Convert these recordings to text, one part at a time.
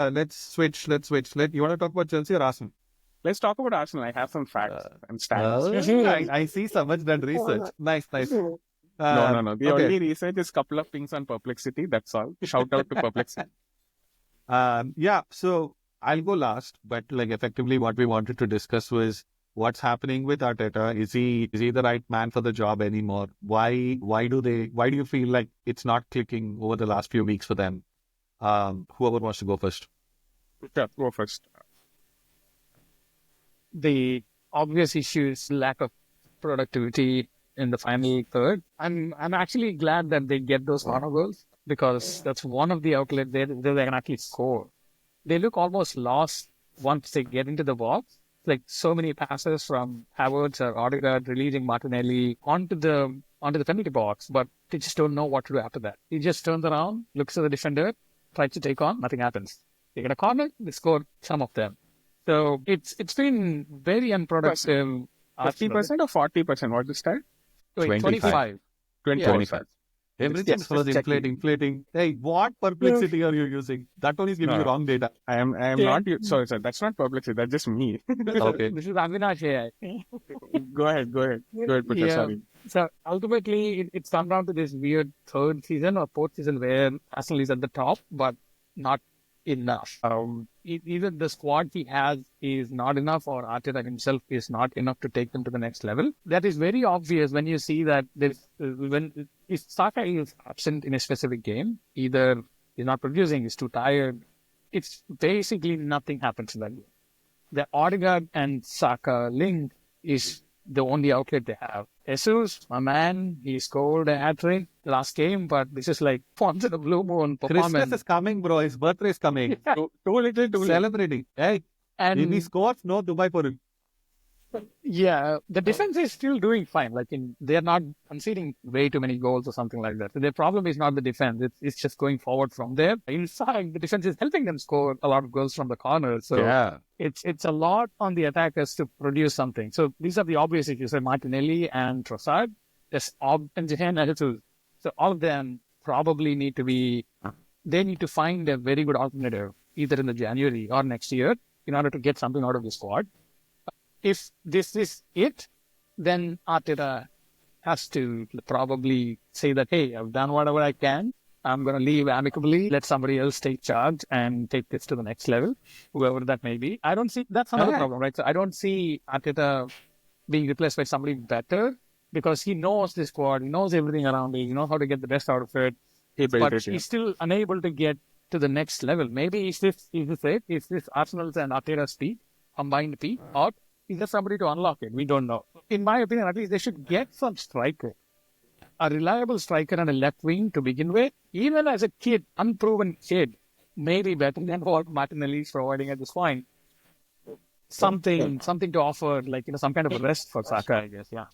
let's switch. You want to talk about Chelsea or Arsenal? Let's talk about Arsenal. I have some facts and stats. I see so much done research. Nice. No. The okay. only research is a couple of things on Perplexity. That's all. Shout out to Perplexity. So I'll go last, but like effectively what we wanted to discuss was what's happening with Arteta. Is he the right man for the job anymore? Why do you feel like it's not clicking over the last few weeks for them? Whoever wants to go first. Yeah, go first. The obvious issue is lack of productivity in the final third. I'm actually glad that they get those corner goals because that's one of the outlets there they can actually score. They look almost lost once they get into the box. Like so many passes from Havertz or Odegaard releasing Martinelli onto the penalty box, but they just don't know what to do after that. He just turns around, looks at the defender, tries to take on, nothing happens. They get a corner, they score some of them. So it's been very unproductive. 50% or 40%? What's the start? 25. 25. Everything's inflating. Hey, what Perplexity are you using? That one is giving you wrong data. I am not. Sorry, that's not Perplexity. That's just me. Okay. This is Avinash AI. Go ahead, Putra, sorry. So ultimately, it's come down to this weird third season or fourth season where Arsenal is at the top, but not enough. Either the squad he has is not enough or Arteta himself is not enough to take them to the next level. That is very obvious when you see that if Saka is absent in a specific game, either he's not producing, he's too tired, it's basically nothing happens in that game. The Odegaard and Saka link is the only outlet they have. Jesus, my man, he scored a hat-trick last game, but this is like once in a blue moon performance. Christmas is coming, bro. His birthday is coming. Too little. Celebrating. Hey, if he scores, no Dubai for him. Yeah, the defense is still doing fine. They're not conceding way too many goals or something like that. So their problem is not the defense. It's just going forward from there. In fact, the defense is helping them score a lot of goals from the corner. So it's a lot on the attackers to produce something. So these are the obvious issues. Martinelli and Trossard, and Jehan and Jesus. So all of them probably need to find a very good alternative either in the January or next year in order to get something out of the squad. If this is it, then Arteta has to probably say that, hey, I've done whatever I can. I'm going to leave amicably. Let somebody else take charge and take this to the next level, whoever that may be. I don't see that's another problem, right? So I don't see Arteta being replaced by somebody better because he knows the squad, he knows everything around it, he knows how to get the best out of it. But he's still unable to get to the next level. Maybe is this Arsenal's and Arteta's peak, combined peak, or is there somebody to unlock it? We don't know. In my opinion, at least they should get some striker. A reliable striker and a left wing to begin with. Even as a kid, unproven kid, maybe better than what Martinelli is providing at this point. Something to offer, some kind of a rest for Saka, I guess, yeah.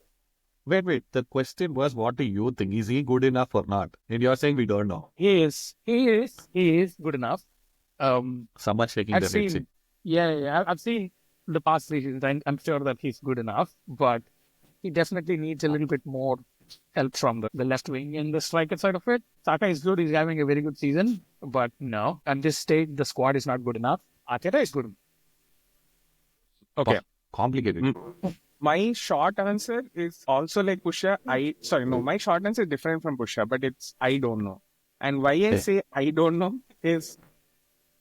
Wait. The question was, what do you think? Is he good enough or not? And you're saying we don't know. He is good enough. Someone shaking their head. Yeah. I've seen the past 3 seasons, I'm sure that he's good enough, but he definitely needs a little bit more help from the left wing and the striker side of it. Saka is good. He's having a very good season, but no, at this stage, the squad is not good enough. Arteta is good. Okay. Complicated. My short answer is also like Pusha. My short answer is different from Pusha, but it's I don't know. And why I say I don't know is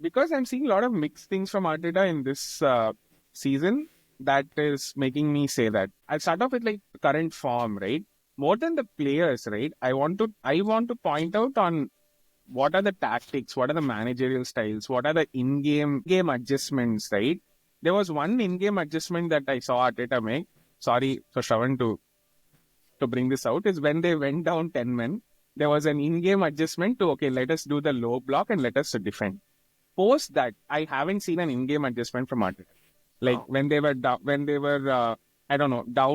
because I'm seeing a lot of mixed things from Arteta in this season that is making me say that. I'll start off with current form, right? More than the players, right? I want to point out on what are the tactics, what are the managerial styles, what are the in-game adjustments, right? There was one in-game adjustment that I saw Arteta make. Sorry for Shravan to bring this out, is when they went down 10 men, there was an in-game adjustment to, okay, let us do the low block and let us defend. Post that, I haven't seen an in-game adjustment from Arteta. When they were down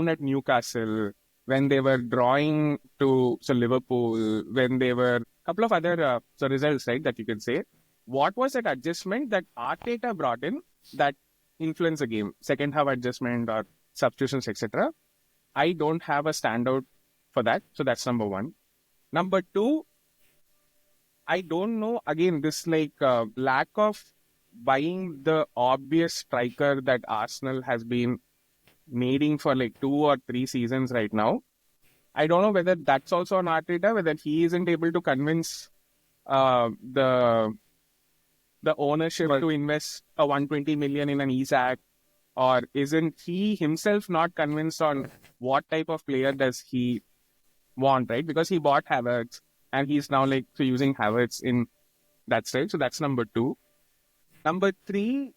at Newcastle, when they were drawing to Liverpool, when they were a couple of other results, right, that you can say. What was that adjustment that Arteta brought in that influenced the game? Second half adjustment or substitutions, etc. I don't have a standout for that. So that's number one. Number two, I don't know, again, this lack of buying the obvious striker that Arsenal has been needing for like 2 or 3 seasons right now. I don't know whether that's also on Arteta, whether he isn't able to convince the ownership to invest a 120 million in an Isaac, or isn't he himself not convinced on what type of player does he want, right? Because he bought Havertz and he's now like using Havertz in that stage. So that's number 2. Number 3,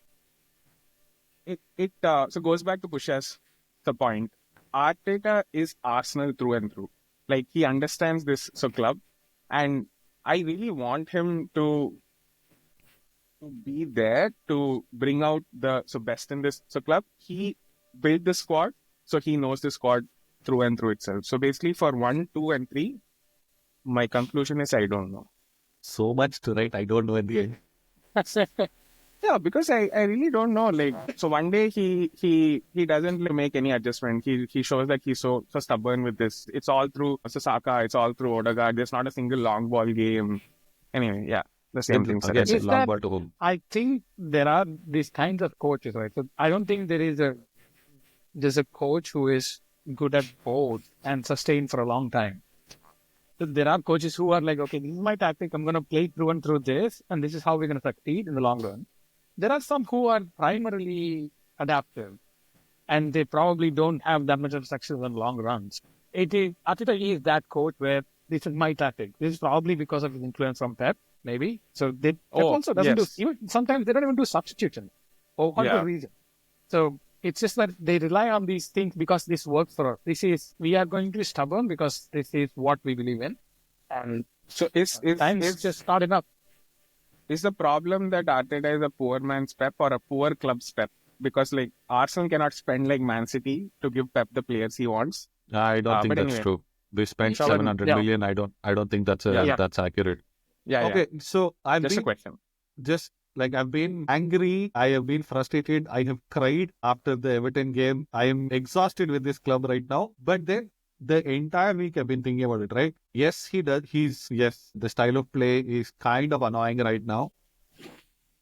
it so goes back to Pusha's the point. Arteta is Arsenal through and through. Like he understands this club, and I really want him to be there to bring out the best in this club. He built the squad, so he knows the squad through and through itself. So basically, for 1, 2, and 3, my conclusion is I don't know. So much to write. I don't know in the end. Yeah, because I really don't know. Like, so one day he doesn't make any adjustment. He shows that he's so stubborn with this. It's all through Sasaka. It's all through Odegaard. There's not a single long ball game. Anyway, yeah, the same thing. Again, Is long that- ball to home. I think there are these kinds of coaches, right? So I don't think there's a coach who is good at both and sustain for a long time. So there are coaches who are like, okay, this is my tactic. I'm going to play through and through this, and this is how we're going to succeed in the long run. There are some who are primarily adaptive, and they probably don't have that much of success in long runs. Arteta is that coach where this is my tactic. This is probably because of his influence from Pep, maybe. So Pep also doesn't yes. do, even sometimes they don't even do substitution for whatever reason. So it's just that they rely on these things because this works for us. We are going to be stubborn because this is what we believe in. And So it's just not enough. is the problem that Arteta is a poor man's Pep or a poor club's Pep? Because like Arsenal cannot spend like Man City to give Pep the players he wants. I don't think but that's anyway. true. They spent So, 700 yeah. million. I don't think that's that's accurate. Yeah, Okay, so I've Just a been question. I've been angry. I have been frustrated. I have cried after the Everton game. I am exhausted with this club right now. But then the entire week I've been thinking about it, right? Yes, he does. The style of play is kind of annoying right now.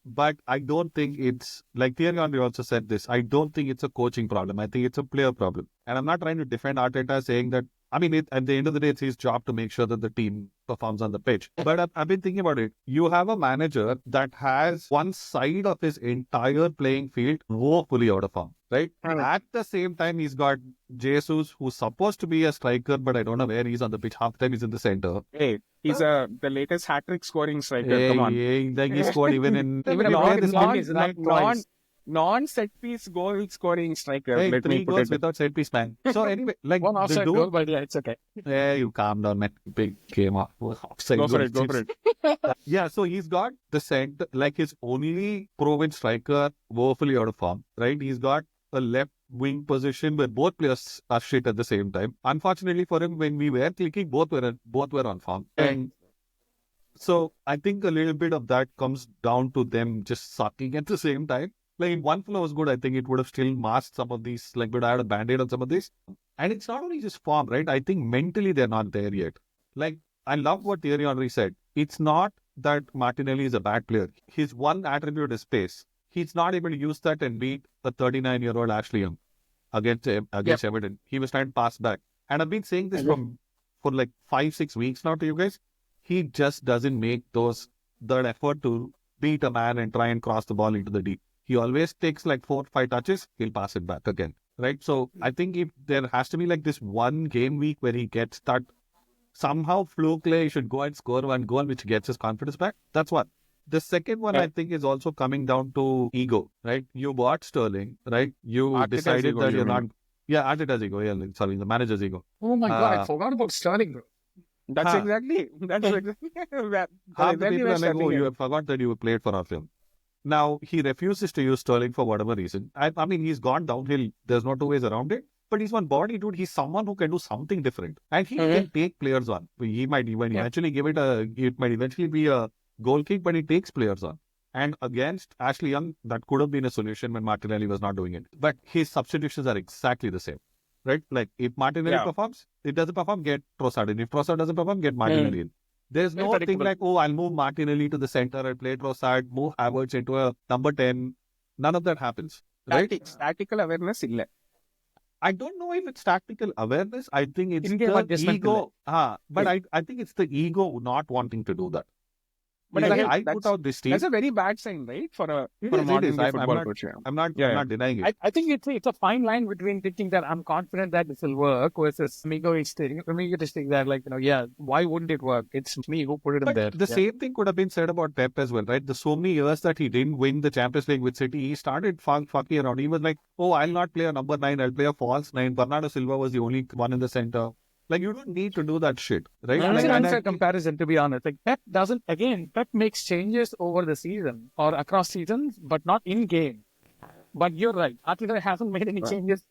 But I don't think it's, like Thierry Henry also said this, I don't think it's a coaching problem. I think it's a player problem. And I'm not trying to defend Arteta saying that, I mean, at the end of the day, it's his job to make sure that the team performs on the pitch. But I've been thinking about it. You have a manager that has one side of his entire playing field woefully out of form, right? At the same time, he's got Jesus, who's supposed to be a striker, but I don't know where he's on the pitch. Half the time he's in the center. Hey, he's the latest hat-trick scoring striker. Come on. Like he scored even in... Even when a you play this non- game, non- Non-set piece goal scoring striker. Hey, Let 3 me put goals it. without set piece, man. So anyway, like one the offside dude... goal, but yeah, it's okay. Yeah, you calm down, man. Big game off. Offside Go for goal. it. Yeah, so he's got the center, like his only proven striker, woefully out of form, right? He's got a left wing position where both players are shit at the same time. Unfortunately for him, when we were clicking, both were on form. And so I think a little bit of that comes down to them just sucking at the same time. Like if one flow was good, I think it would have still masked some of these, like would have had a band-aid on some of these. And it's not only just form, right? I think mentally they're not there yet. Like, I love what Thierry Henry said. It's not that Martinelli is a bad player. His one attribute is pace. He's not able to use that and beat a 39-year-old Ashley Young against Everton. He was trying to pass back. And I've been saying this for like 5-6 weeks now to you guys. He just doesn't make that effort to beat a man and try and cross the ball into the deep. He always takes like 4-5 touches, he'll pass it back again. Right? So I think if there has to be like this one game week where he gets that somehow flukely, he should go and score one goal which gets his confidence back. That's one. The second one I think is also coming down to ego, right? You bought Sterling, right? You Arteta's decided ego, that you you're mean? not... Yeah, Arteta's ego. Yeah, sorry, the manager's ego. Oh my God, I forgot about Sterling, bro. That's exactly Half the people are like, oh, you have forgot that you played for Arsenal. Now, he refuses to use Sterling for whatever reason. I mean, he's gone downhill. There's no two ways around it. But he's one body dude. He's someone who can do something different. And he can take players on. He might even eventually it might eventually be a goal kick, but he takes players on. And against Ashley Young, that could have been a solution when Martinelli was not doing it. But his substitutions are exactly the same. Right? Like, if Martinelli performs, it doesn't perform, get Trossard in. If Trossard doesn't perform, get Martinelli in. There's no thing predictable. like, oh, I'll move Martinelli to the center and play Trossard, move Havertz into a number 10. None of that happens, right? Tactical awareness illa. I don't know if it's tactical awareness. I think it's In-game the adjustment ego. But Yeah. I think it's the ego not wanting to do that. But It's like, again, I put out this team. that's a very bad sign, right? For a It for a is, it modern is. day I'm football not, coach. I'm not, Yeah, I'm yeah. not denying it. I think it's a fine line between thinking that I'm confident that this will work versus egoistic that, like, why wouldn't it work? It's me who put it in But there. the same thing could have been said about Pep as well, right? The so many years that he didn't win the Champions League with City, he started fucking around. He was like, oh, I'll not play a number 9, I'll play a false 9. Bernardo Silva was the only one in the center. Like, you don't need to do that shit, right? Yeah, It's Like, an and unfair comparison, to be honest. Like Pep makes changes over the season or across seasons, but not in game. But you're right. Arteta hasn't made any changes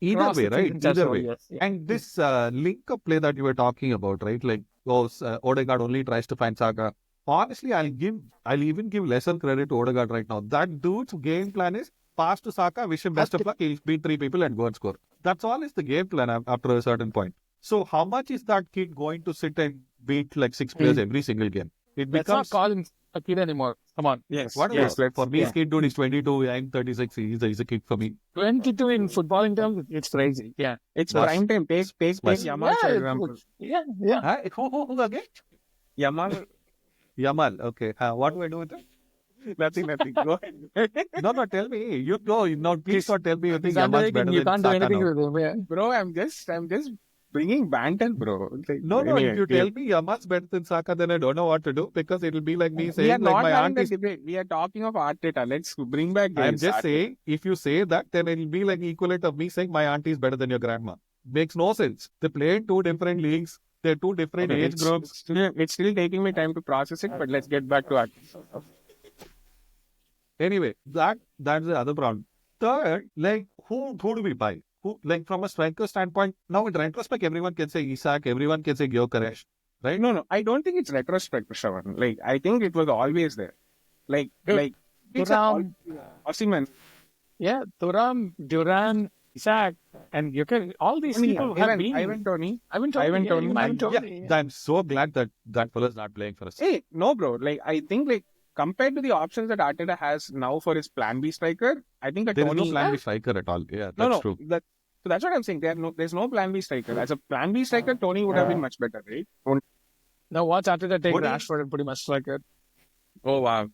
either across way, the right? seasons as Either well, way. yes. And this link-up play that you were talking about, right? Like, Odegaard only tries to find Saka. Honestly, I'll even give lesser credit to Odegaard right now. That dude's game plan is pass to Saka, wish him best of luck, he'll beat 3 people and go and score. That's all is the game plan after a certain point. So how much is that kid going to sit and beat like 6 players every single game? It Let's not becomes call him a kid anymore. Come on. Yes. whatever. Yes. For me, yeah. this kid dude is 22, I'm 36. He's a kid for me. 22 in footballing terms, it's crazy. Yeah. It's Yes. prime time. Take Yes. Yamal for Yeah, example. yeah. Who again? Yamal, Yamal. Okay. What do I do with it? nothing. Go ahead. No, tell me. You go. No, please don't tell me you think He's Yamal's underrated. better You than can't do Saka anything now. with him. Yeah. Bro, I'm just bringing banter, bro. Like, No, anyway, if you tell me Yamal's better than Saka, then I don't know what to do because it'll be like me we are saying like not my having aunt the is. debate. We are talking of Arteta. Let's bring back I'm games. just Arteta. saying, if you say that, then it'll be like equivalent of me saying my auntie is better than your grandma. Makes no sense. They play in 2 different leagues. They're 2 different Okay, age groups. It's still taking me time to process it, but let's get back to Arteta. Anyway, that's the other problem. Third, like who do we buy? Who, like from a striker standpoint? Now in retrospect, everyone can say Isak, everyone can say Gyökeres, right? No, I don't think it's retrospect, Shravan. Like, I think it was always there. Like, it's Thuram, Osimhen. yeah, Thuram, Duran, Isaac, and you can all these people have been. Ivan Toney. Ivan Ivan Toney. Toney. I'm so glad that fella's not playing for us. Hey, no, bro. Like, I think, like, compared to the options that Arteta has now for his plan B striker, I think that There is Toney... no plan B striker at all. Yeah, that's true. So that's what I'm saying. There's no plan B striker. As a plan B striker, Toney would have been much better, right? Now watch Arteta take What is- Rashford and pretty much like it. Oh, wow.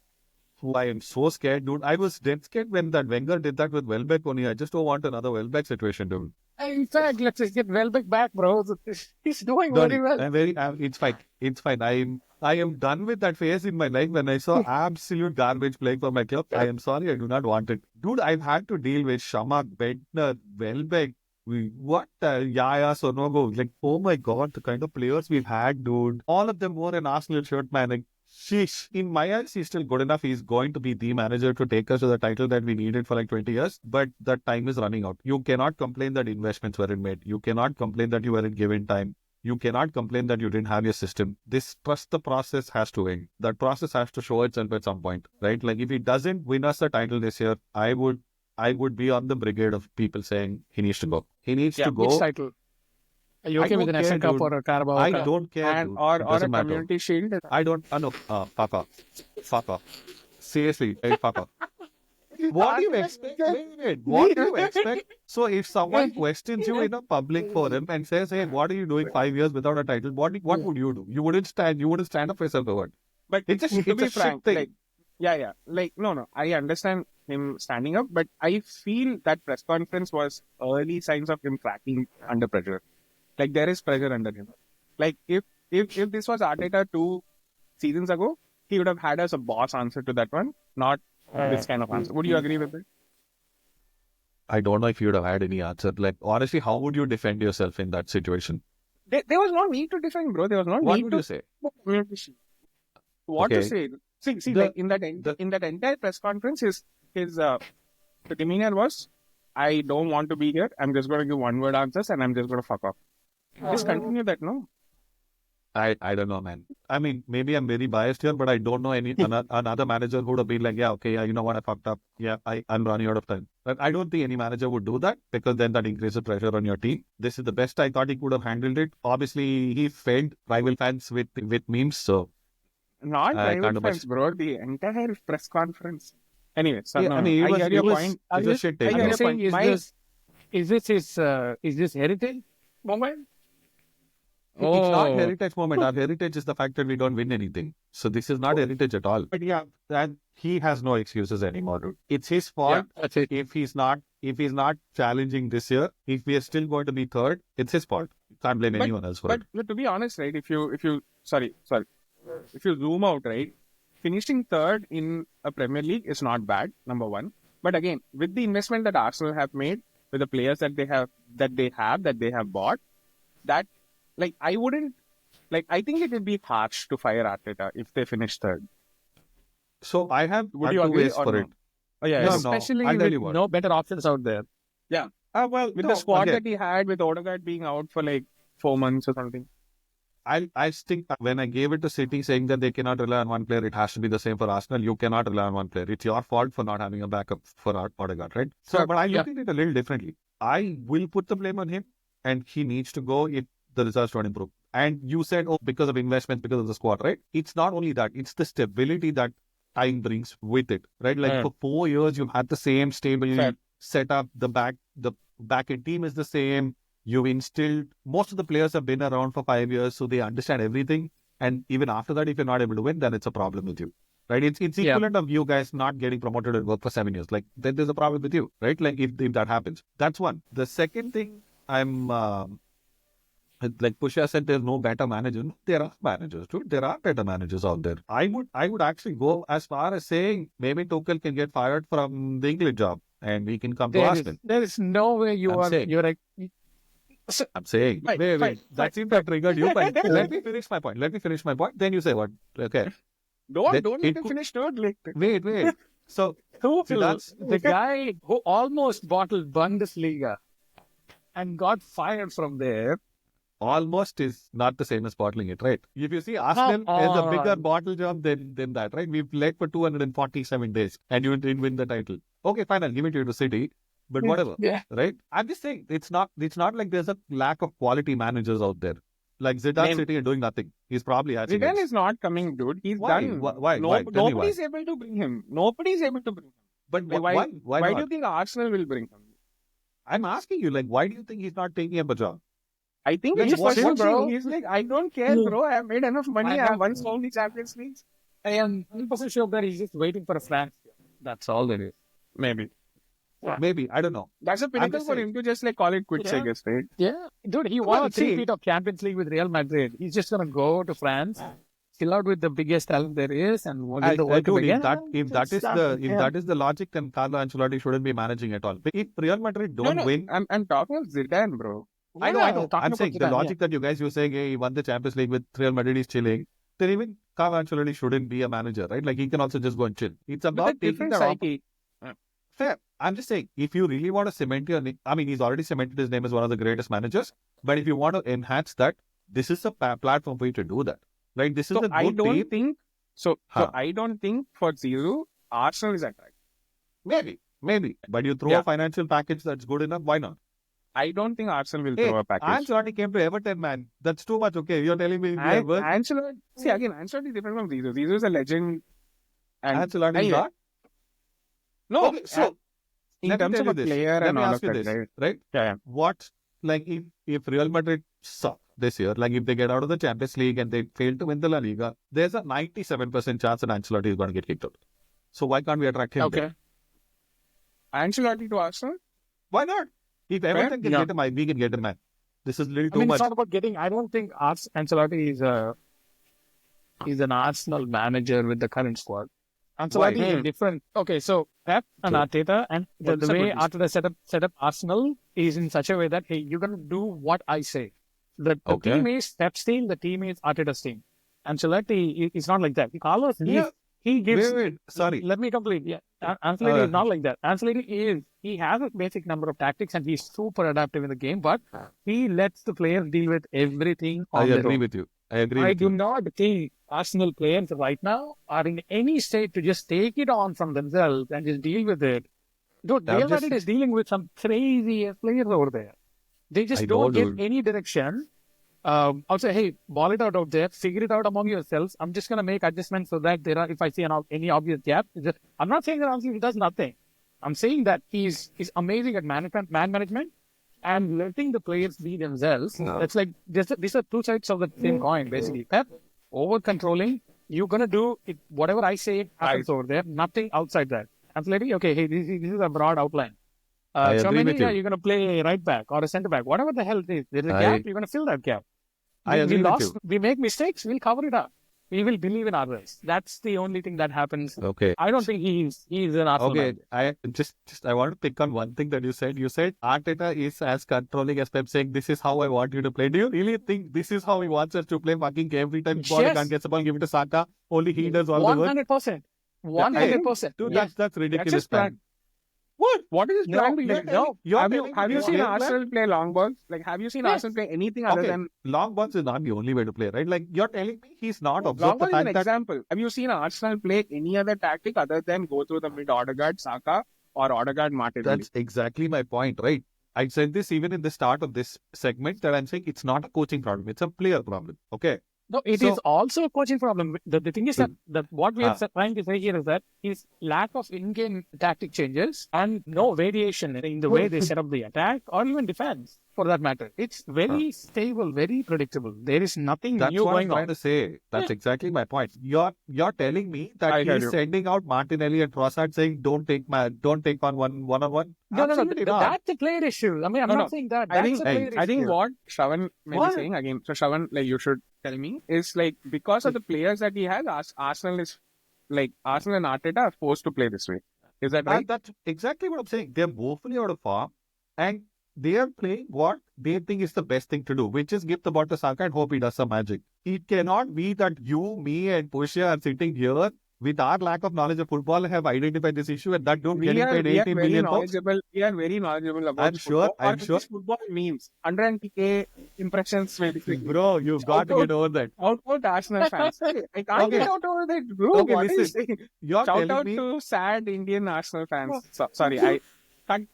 I am so scared, dude. I was dead scared when that Wenger did that with Welbeck only. I just don't want another Welbeck situation, dude. In fact, let's just get Welbeck back, bro. He's doing Done. very well. It's fine. It's fine. I am done with that phase in my life when I saw absolute garbage playing for my club. I am sorry, I do not want it. Dude, I've had to deal with Shamak, Bentner, Welbeck. Yaya, Sonogo. Like, oh my God, the kind of players we've had, dude. All of them wore an Arsenal shirt, man. Like, sheesh. In my eyes, he's still good enough. He's going to be the manager to take us to the title that we needed for like 20 years. But that time is running out. You cannot complain that investments weren't made. You cannot complain that you weren't given time. You cannot complain that you didn't have your system. Trust the process has to end. That process has to show itself at some point, right? Like if he doesn't win us the title this year, I would be on the brigade of people saying he needs to go. He needs to go. Which title? Are you I okay with don't an care, FA Cup dude. or a Carabao I Cup? don't care. And Dude. or It a doesn't matter. community shield. I don't. No. Fuck off. Seriously, hey, fuck off. What do you expect? Wait. What do you expect? So if someone questions you in a public forum and says, "Hey, what are you doing 5 years without a title?" What would you do? You wouldn't stand up for yourself, or what? But It's a to be shit frank, thing. like, yeah. Like, no. I understand him standing up, but I feel that press conference was early signs of him cracking under pressure. Like, there is pressure under him. Like, if this was Arteta 2 seasons ago, he would have had us a boss answer to that one, not this kind of answer. Would you agree with it? I don't know if you would have had any answer. Like, honestly, how would you defend yourself in that situation? There was no need to defend, bro. There was no What need would to. you say? What to Okay. say? See, The- like in that entire press conference, his the demeanor was, "I don't want to be here. I'm just going to give one word answers, and I'm just going to fuck off." Just continue that, no? I don't know, man. I mean, maybe I'm very biased here, but I don't know any another manager who would have been like, yeah, okay, yeah, you know what, I fucked up. Yeah, I'm running out of time. But I don't think any manager would do that because then that increases pressure on your team. This is the best I thought he could have handled it. Obviously, he failed rival fans with memes, so Not I rival can't do much. fans, bro. The entire press conference. Anyway, so Yeah, I no, mean, I hear your it point. was a shit I take. hear Are you your saying point. is this heritage moment? It's not Oh, heritage moment. Our heritage is the fact that we don't win anything. So this is not heritage at all. But yeah, that he has no excuses anymore, dude. It's his fault that's it. if he's not challenging this year. If we are still going to be third, it's his fault. Can't blame anyone else for it. But to be honest, right? If you sorry, if you zoom out, right, finishing third in a Premier League is not bad. Number one, but again, with the investment that Arsenal have made, with the players that they have bought, that like I wouldn't like. I think it would be harsh to fire Arteta if they finish third. So I have Would two you agree ways or for no? it. Oh yeah, No, yeah. no. Especially I'll tell with you what. no better options out there. Yeah. Well, With no, the squad again, that he had, with Odegaard being out for like 4 months or something. I stick when I gave it to City saying that they cannot rely on one player, it has to be the same for Arsenal. You cannot rely on one player. It's your fault for not having a backup for Odegaard, right? So, but I look at it a little differently. I will put the blame on him, and he needs to go if the results don't improve. And you said, oh, because of investment, because of the squad, right? It's not only that; it's the stability that time brings with it, right? Like for 4 years, you've had the same stable setup. The back end team is the same. You've instilled, most of the players have been around for 5 years, so they understand everything. And even after that, if you're not able to win, then it's a problem with you, right? It's equivalent of you guys not getting promoted at work for 7 years. Like, then there's a problem with you, right? Like, if that happens. That's one. The second thing, like Pusha said, there's no better manager. No, there are managers, dude. There are better managers out there. I would actually go as far as saying maybe Tuchel can get fired from the England job and we can come to Arsenal. There is no way you're like. I'm saying, wait. That seems to triggered you. But let me finish my point. Then you say what? Okay. Don't let him finish third. Like, Wait. So That's the guy who almost bottled Bundesliga and got fired from there. Almost is not the same as bottling it, right? If you see Arsenal has a bigger bottle job than that, right? We've played for 247 days and you didn't win the title. Okay, fine, I'll give it to you to City. But whatever, right? I'm just saying it's not like there's a lack of quality managers out there. Like Zidane sitting and doing nothing. He's probably actually. Zidane is not coming, dude. He's done. Why? Nobody's able to bring him. But Why not? do you think Arsenal will bring him? I'm asking you, like, why do you think he's not taking up a job? I think Like, he's watching, bro. He's like, I don't care, bro. I have made enough money. I have won so many Champions Leagues. I am 100% sure that he's just waiting for a France. That's all it is. Maybe. Maybe. I don't know. That's a pinnacle for him to just like call it quits, I guess, right? Yeah. Dude, he won a 3-peat of Champions League with Real Madrid. He's just going to go to France, chill out with the biggest talent there is, and win the World Cup again. If that is the logic, then Carlo Ancelotti shouldn't be managing at all. But if Real Madrid don't win, I'm talking of Zidane, bro. I know. I'm saying the logic that you guys were saying, hey, he won the Champions League with Real Madrid, he's chilling. Then even Carlo Ancelotti shouldn't be a manager, right? Like he can also just go and chill. It's about taking the psyche. Fair. I'm just saying, if you really want to cement your name, I mean, he's already cemented his name as one of the greatest managers. But if you want to enhance that, this is a platform for you to do that. Right? This is a good team. So I don't think for Zero, Arsenal is attractive. Maybe. But you throw a financial package that's good enough, why not? I don't think Arsenal will throw a package. Ancelotti came to Everton, man. That's too much, okay? You're telling me... Ancelotti is different from Zero. Zero is a legend. And Ancelotti is not? No, okay, so in terms of a player and all of that, right? Yeah. What, like, if Real Madrid suck this year, like if they get out of the Champions League and they fail to win the La Liga, there's a 97% chance that Ancelotti is going to get kicked out. So why can't we attract him? Okay. Ancelotti to Arsenal? Why not? If Everton can get him, we can get him, man. This is a little too much. It's not about getting. I don't think Ancelotti is an Arsenal manager with the current squad. Ancelotti is different. Okay, so Pep and Arteta, and the way Arteta set up Arsenal is in such a way that, hey, you're going to do what I say. The team is Pep's team, the team is Arteta's team. Ancelotti is not like that. Carlos, he gives... Sorry. Let me complete. Yeah. Ancelotti is not like that. Ancelotti he has a basic number of tactics and he's super adaptive in the game, but he lets the players deal with everything on I agree with you. I agree I with do you. not think Arsenal players right now are in any state to just take it on from themselves and just deal with it. Dude, I'm Real just, Madrid is dealing with some crazy players over there. They I just know, don't get dude. any direction. I'll say, hey, ball it out there, figure it out among yourselves. I'm just gonna make adjustments so that there are, if I see any obvious gap, I'm not saying that obviously he does nothing. I'm saying that he's amazing at man management, and letting the players be themselves. No. That's like these are two sides of the same coin, basically. Pep over controlling. You're gonna do it. Whatever I say happens over there. Nothing outside that. I'm letting okay. Hey, this is a broad outline. I agree with Chouameni, yeah, you. you're gonna play right back or a centre back, whatever the hell it is. There's a gap. I, You're gonna fill that gap. I We agree with lost. you. We make mistakes. We'll cover it up. We will believe in others. That's the only thing that happens. Okay. I don't think he's an Arsenal Okay, manager. I just I want to pick on one thing that you said. You said Arteta is as controlling as Pep, saying this is how I want you to play. Do you really think this is how he wants us to play? Fucking every time ball Yes. can't get the ball, give it to Saka. Only he does all the work. 100%. Hey, 100%. dude, Yes. that's ridiculous, his plan. man. What? What is his No, plan? Be You're like, telling, you're have you telling have me you his seen game plan? Arsenal play long balls? Like, have you seen Yes. Arsenal play anything other Okay, than long balls is not the only way to play, right? Like you're telling me he's not long observed the ball is an fact that example. Have you seen Arsenal play any other tactic other than go through the mid Odegaard, Saka, or Odegaard Martinelli? that's exactly my point, right? I said this even in the start of this segment that I'm saying it's not a coaching problem, it's a player problem. Okay. No, it is So, also a coaching problem. The thing is that what we are uh, trying to say here is that is lack of in-game tactic changes and no variation in the way they set up the attack or even defense, for that matter. It's very stable, very predictable. There is nothing that's new what I'm going trying on. to say. That's exactly my point. You're telling me that I heard he's you. sending out Martinelli and Trossard saying don't take on one on one. No, Absolutely not. that's a player issue. I mean, I'm No, not no. saying that. I That's think a player I think issue. what Shravan may be What? saying again. So Shravan, like you should tell me, is like because of the players that he has, Arsenal is like Arsenal and Arteta are forced to play this way. Is that right? That's exactly what I'm saying. They're woefully out of form and they are playing what they think is the best thing to do, which is give the ball to Saka and hope he does some magic. It cannot be that you, me, and Pusha are sitting here with our lack of knowledge of football have identified this issue and that don't getting paid We are 18 very million bucks. knowledgeable. We are very knowledgeable about I'm sure. football. Or this football memes. 100k impressions. Bro, you've got to get over that. Out Arsenal fans. I can't Okay. get out over that, bro. Okay, What is listen. it? You're Shout telling out me to sad Indian Arsenal fans. Sorry, I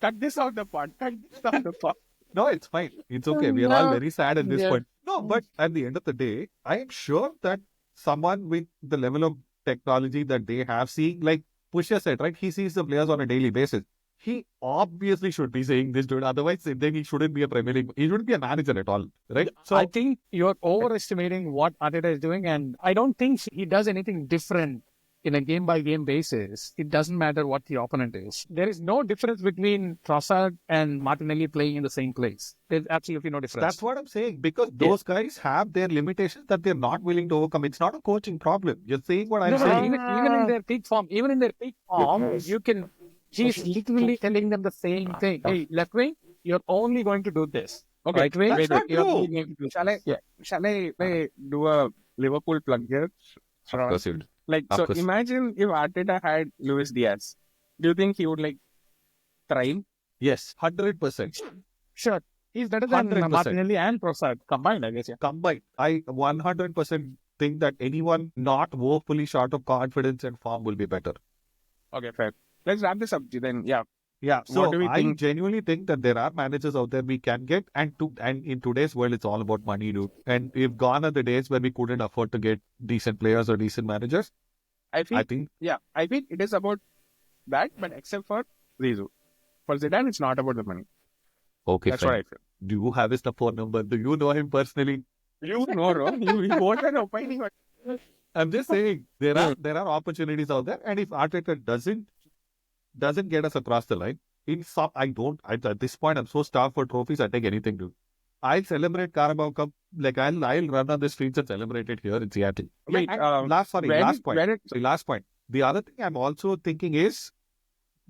cut this out the pod. Cut this out the pod. no, it's fine. It's okay. We are all No. very sad at this Yeah. point. No, but at the end of the day, I am sure that someone with the level of technology that they have, seeing like Pusha said, right? He sees the players on a daily basis. He obviously should be saying this, dude. Otherwise, then he shouldn't be a Premier League. He shouldn't be a manager at all, right? So I think you're overestimating what Arteta is doing, and I don't think he does anything different in a game-by-game basis. It doesn't matter what the opponent is. There is no difference between Trossard and Martinelli playing in the same place. There's absolutely no difference. that's what I'm saying. Because those guys have their limitations that they're not willing to overcome. It's not a coaching problem. You're saying what I'm No, saying. even in their peak form, you can. He's literally telling them the same thing. Hey, left wing, you're only going to do this. Okay, Right wing, that's not you're true. only going to do Shall I? Yeah. Shall I do a Liverpool plug here? Of course, you'd. Like, Of so course. imagine if Arteta had Luis Diaz. Do you think he would like thrive? Yes, 100%. Sure. He's better than 100%. Martinelli and Trossard combined, I guess. Yeah. Combined, I 100% think that anyone not woefully short of confidence and form will be better. Okay, fair. Let's wrap this up then. Yeah. Yeah, What so do we I think? genuinely think that there are managers out there we can get, and in today's world, it's all about money, dude. And we've gone are the days where we couldn't afford to get decent players or decent managers. I feel I think I feel it is about that, but except for Rizzo. For Zidane, it's not about the money. okay, That's fine. what I feel. Do you have his phone number? Do you know him personally? You know, bro. You both are opining. I'm just saying there are opportunities out there, and if Arteta doesn't get us across the line, in some at this point I'm so starved for trophies. I take anything, dude. I'll celebrate Carabao Cup like I'll run on the streets and celebrate it here in Seattle. Wait, And last point. Last point. The other thing I'm also thinking is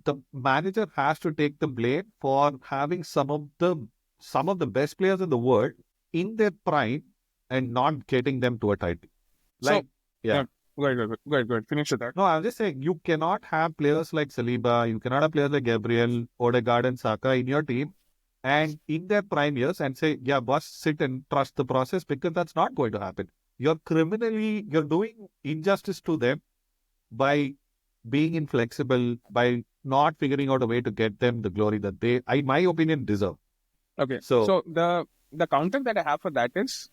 the manager has to take the blame for having some of the best players in the world in their prime and not getting them to a title. Like, Good. Finish with that. no, I'm just saying you cannot have players like Saliba, you cannot have players like Gabriel, Odegaard, and Saka in your team and in their prime years and say, yeah, boss, sit and trust the process, because that's not going to happen. you're doing injustice to them by being inflexible, by not figuring out a way to get them the glory that they, in my opinion, deserve. Okay. So- So the counter that I have for that is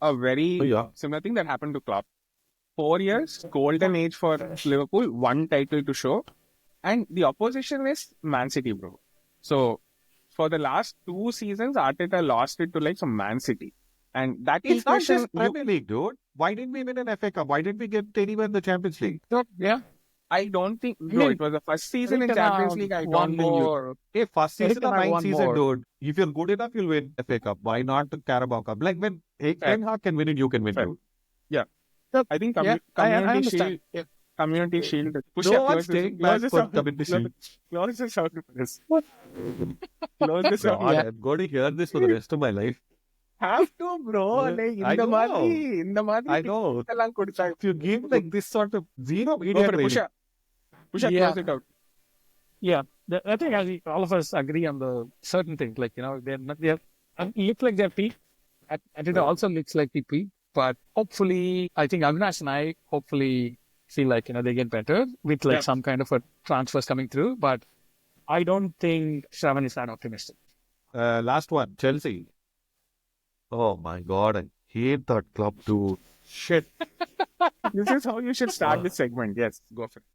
a very Yeah. similar thing that happened to Klopp. 4 years, golden age for Liverpool, one title to show, and the opposition is Man City, bro. So for the last 2 seasons, Arteta lost it to like some Man City, and that It's not equation, just Premier League, dude. Why didn't we win an FA Cup? Why didn't we get anywhere in the Champions League? So, yeah. I don't think, bro, it was the first season in We can Champions have League. I one don't think you. more. Hey, first We season can or have ninth one season, more. dude. If you're good enough, you'll win FA Cup. Why not the Carabao Cup? Like when Ten Hag can win it, you can win Fair. too. I think Yeah, I Community understand. Shield. Yeah. Community Shield. Push No up, one's taking back for Community Shield. Close this out for this. Close this out. God, Yeah. I'm going to hear this for the rest of my life. Have to, bro. Yeah, Like, I know. இந்த மாதிரி I know. எல்லாம் கொடுத்தா. If you give like this sort of zero media Okay, training, Pusha, Yeah. close it out. Yeah, I think all of us agree on the certain things. Like, they're not, it looks like they're peak. And it also looks like the peak. But hopefully, I think Avinash and I hopefully feel like, they get better with like Yeah. some kind of a transfers coming through. But I don't think Shravan is that optimistic. last one, Chelsea. Oh my God, I hate that club too. Shit. This is how you should start this segment. Yes, go for it.